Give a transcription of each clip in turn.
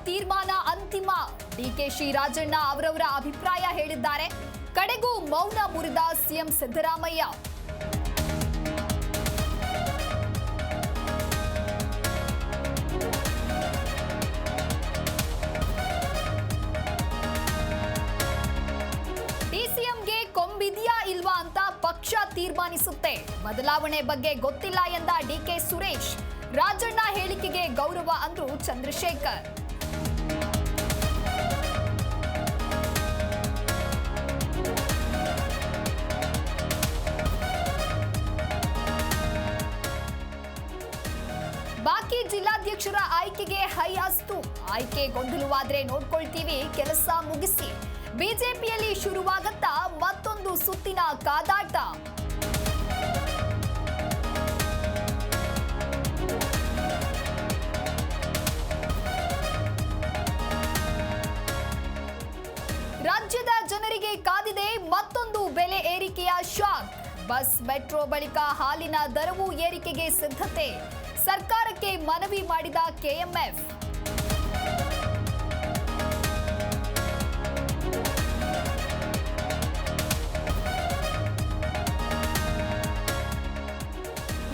ತೀರ್ಮಾನ ಅಂತಿಮ. ಡಿಕೆಶಿ ರಾಜಣ್ಣ ಅವರವರ ಅಭಿಪ್ರಾಯ ಹೇಳಿದ್ದಾರೆ. ಕಡೆಗೂ ಮೌನ ಮುರಿದ ಸಿಎಂ ಸಿದ್ದರಾಮಯ್ಯ. ಡಿಸಿಎಂಗೆ ಕೊಂಬಿದೆಯಾ ಇಲ್ವಾ ಅಂತ ಪಕ್ಷ ತೀರ್ಮಾನಿಸುತ್ತೆ. ಬದಲಾವಣೆ ಬಗ್ಗೆ ಗೊತ್ತಿಲ್ಲ ಎಂದ ಡಿಕೆ ಸುರೇಶ್. ರಾಜಣ್ಣ ಹೇಳಿಕೆಗೆ ಗೌರವ ಅಂದ್ರು ಚಂದ್ರಶೇಖರ್. ಬಾಕಿ ಜಿಲ್ಲಾಧ್ಯಕ್ಷರ ಆಯ್ಕೆಗೆ ಹೈ ಅಸ್ತು. ಆಯ್ಕೆ ಗೊಂದಲವಾದ್ರೆ ನೋಡ್ಕೊಳ್ತೀವಿ, ಕೆಲಸ ಮುಗಿಸಿ. ಬಿಜೆಪಿಯಲ್ಲಿ ಶುರುವಾಗತ್ತಾ ಮತ್ತೊಂದು ಸುತ್ತಿನ ಕಾದಾಟ. ರಾಜ್ಯದ ಜನರಿಗೆ ಕಾದಿದೆ ಮತ್ತೊಂದು ಬೆಲೆ ಏರಿಕೆಯ ಶಾಕ್. ಬಸ್ ಮೆಟ್ರೋ ಬಳಿಕ ಹಾಲಿನ ದರವೂ ಏರಿಕೆಗೆ ಸಿದ್ಧತೆ. ಸರ್ಕಾರಕ್ಕೆ ಮನವಿ ಮಾಡಿದ ಕೆಎಂಎಫ್.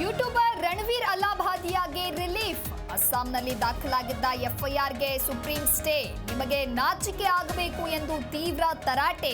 ಯೂಟ್ಯೂಬರ್ ರಣವೀರ್ ಅಲ್ಲಾಭಾದಿಯಾಗೆ ರಿಲೀಫ್. ಅಸ್ಸಾಂನಲ್ಲಿ ದಾಖಲಾಗಿದ್ದ ಎಫ್ಐಆರ್ಗೆ ಸುಪ್ರೀಂ ಸ್ಟೇ. ನಿಮಗೆ ನಾಚಿಕೆ ಆಗಬೇಕು ಎಂದು ತೀವ್ರ ತರಾಟೆ.